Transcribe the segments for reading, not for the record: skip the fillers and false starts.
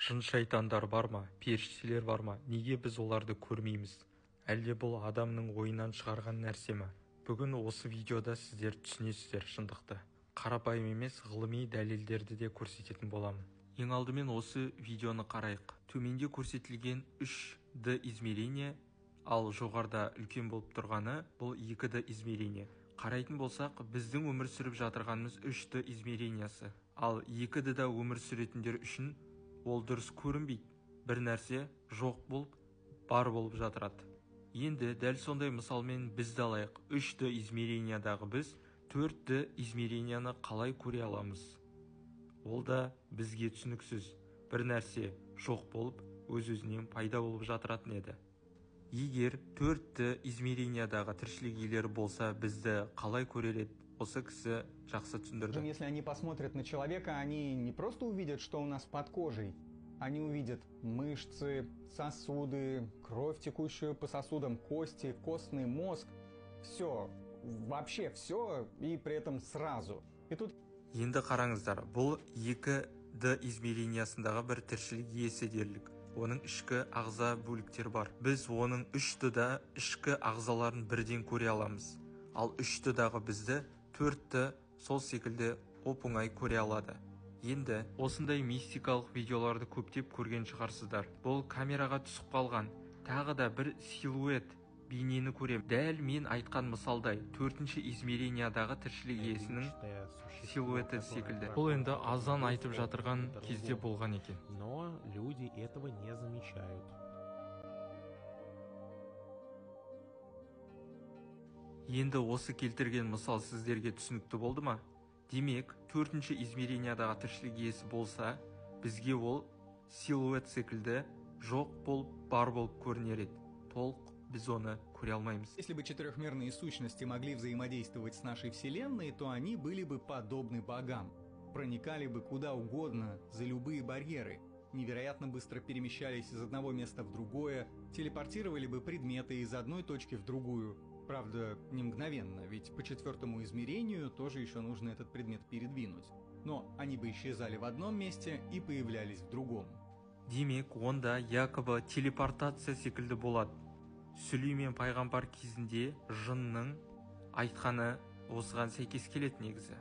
Жын шайтандар бар ма, періштелер бар ма, неге біз оларды көрмейміз? Әлде бұл адамның ойынан шығарған нәрсе ме? Бүгін осы видеода сіздер түсінесіздер шындықты. Қарапайым емес, ғылыми дәлелдерді де көрсететін боламын. Ең алдымен осы видеоны қарайық. Төменде көрсетілген 3D измерение, ал жоғарда үлкен болып тұрғаны бұл 2D измерение. Қарайтын болсақ, біздің өмір сүріп жатырғанымыз 3D измерениясы. Ал 2D-да өмір сүретіндер үшін ол дұрыс көрінбейді. Бір нәрсе жоқ болып, бар болып жатырады. Енді дәл сондай мысалмен бізді алайық. 3D измерениядағы біз 4D измеренияны қалай көре аламыз? Ол да бізге түсініксіз. Бір нәрсе жоқ болып, өз-өзінен пайда болып жатыратын еді. Егер 4D измерениядағы тіршілік иелері болса, бізді қалай көрер еді? Осы кісі жақсы түсіндірді. Если они посмотрят на человека, они не просто увидят, что у нас под кожей. Они увидят мышцы, сосуды, кровь, текущую по сосудам, кости, костный мозг. Все, вообще все, и при этом сразу. И тут... Енді қараңыздар, бұл 2D измерениясындағы бір тіршілік иесі дерлік. Оның ішкі ағза бөліктер бар. Біз оның 3D-да ішкі ағзаларын бірден көре аламыз. Ал 3D-дағы бізді 4D сол секілді оп-оңай көре алады. Енді осындай мистикалық видеоларды көптеп көрген шығарсыздар. Бұл камераға түсіп қалған тағы да бір силуэт бейнені көрем. Дәл мен айтқан мысалдай 4-ші измерениядағы тіршілік иесінің силуэті секілді. Бұл енді азан айтып жатырған кезде болған екен. Но люди этого не замечают. Енді осы келтірген мысал сіздерге түсінікті болды ма? Демек, 4-ші измерениядағы тіршілік иесі болса, бізге ол силуэт секілді жоқ болып, бар болып көрінер еді. Толық біз оны көре алмаймыз. Если бы четырехмерные сущности могли взаимодействовать с нашей Вселенной, то они были бы подобны богам. Проникали бы куда угодно, за любые барьеры. Невероятно быстро перемещались из одного места в другое, телепортировали бы предметы из одной точки в другую. Правда, не мгновенно, ведь по 4-му измерению тоже еще нужно этот предмет передвинуть. Но они бы исчезали в одном месте и появлялись в другом. Демек, онда якобы телепортация секілді болады. Сүлеймен пайғамбар кезінде жынның айтқаны осыған сәйкес келеді негізі.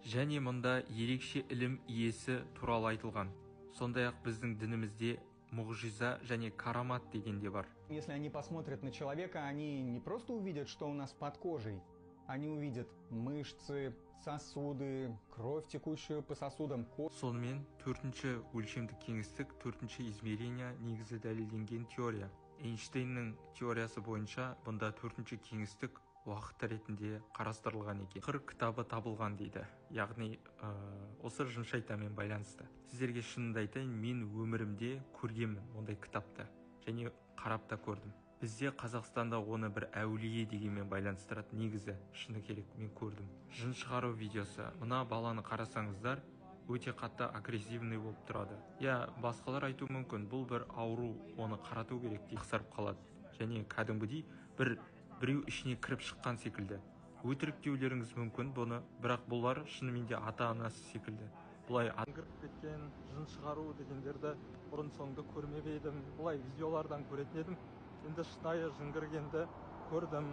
Және мұнда ерекше ілім иесі туралы айтылған. Сондай-ақ біздің дінімізде мұғжиза және карамат деген де бар. Если они посмотрят на человека, они не просто увидят, что у нас под кожей. Они увидят мышцы, сосуды, кровь, текущую по сосудам. Сонымен 4-ші өлшемдік кеңістік, 4-ші измерения негізі дәлелденген теория. Эйнштейннің теориясы бойынша бұнда 4-ші кеңістік уақыт ретінде қарастырылған екен. Қыр кітабы табылған дейді. Яғни осы жын шайтанмен байланысты. Сіздерге шынымды айтайын, мен өмірімде көргенмін ондай кітапты. Және қарап та көрдім. Бізде Қазақстанда оны бір әулие дегенмен байланыстырады. Негізі шыны керек, мен көрдім. Жын шығару видеосы. Мына баланы қарасаңыздар, өте қатты агрессивный болып тұрады. Я басқалар айту мүмкін, бұл бір ауру, оны қарату керек деп қысарып қалады. Және кәдімгідей біреу ішіне кіріп шыққан секілді. Өтірік деулеріңіз мүмкін бұны, бірақ бұлар шынымен де ата-анасы секілді. Бұлай аңғырып кеткен жын шығару дегендерді бұрын соңды көрмеп едім. Бұлай видеолардан көретін едім. Енді шынайы жын кіргенді көрдім.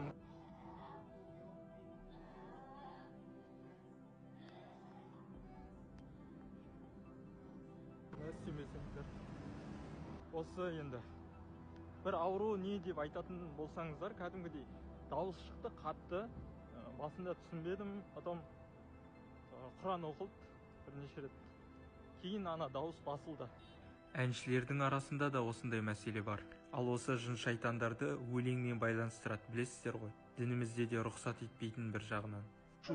Істемесеңдер. Осы енді бір ауру не деп айтатын болсаңыздар, кәдімгідей дауыс шықты қатты. Басында түсінбедім, потом Құран оқылды бірнеше рет. Кейін ана дауыс басылды. Әншілердің арасында да осындай мәселе бар. Ал осы жын шайтандарды өлеңмен байланыстырады, білесіздер ғой. Дінімізде де рұқсат етпейтін бір жағынан.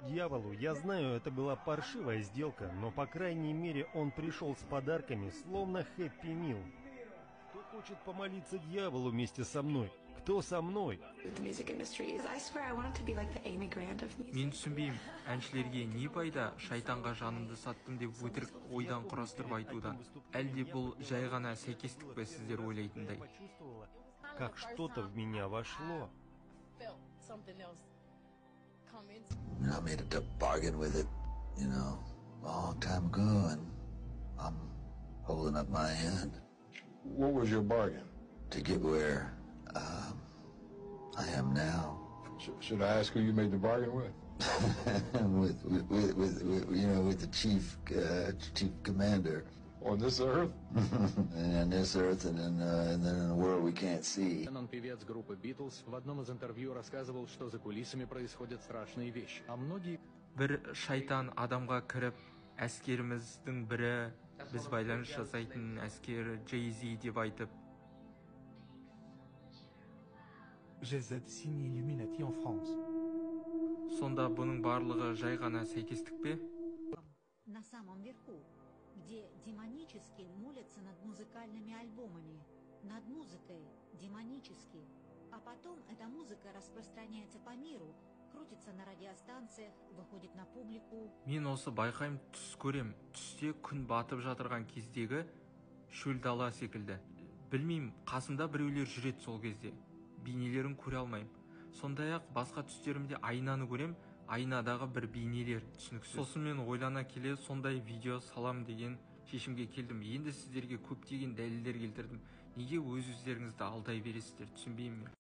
Дьяволу, я знаю, это была паршивая сделка, но по крайней мере он пришел с подарками, словно Хэппи Мил. Кто хочет помолиться дьяволу вместе со мной? Кто со мной? Мен түсінбеймін, әншілерге не пайда шайтанға жанымды саттым деп өтірік ойдан құрастырып айтудан. Әлде бұл жай ғана сәйкестік пе сіздер ойлайтындай? Как что-то в меня вошло. I made a bargain with it, a long time ago, and holding up my end What was your bargain? to get where I am now. Should I ask who you made the bargain with? with the chief commander. On this earth? And this earth, and then in the world we can't see. Певец группы Beatles в одном из интервью рассказывал, что за кулисами происходят страшные вещи. А многие... Бір шайтан адамға кіріп, әскеріміздің бірі, біз байланыс жасайтын әскері Jay-Z деп айтып, GZ signe Illuminati en France. сонда бұның барлығы жай ғана сәйкестік пе? На самом верху, где демонически молятся над музыкальными альбомами, над музыкой демонически, а потом эта музыка распространяется по миру, крутится на радиостанциях, выходит на публику. Мен осы байқайым, түс көрем. Түсте күн батып жатырған кездегі шөл дала секілді. Білмеймін, қасымда біреулер жүреді сол кезде. Бейнелерін көре алмайым. Сондай-ақ басқа түстерімде айнаны көрем, айнадағы бір бейнелер түсініксіз. Сосын мен ойлана келе сондай видео салам деген шешімге келдім. Енді сіздерге көптеген дәлелдер келтірдім. Неге өз-өздеріңізді алдай бересіздер, түсінбеймін мен.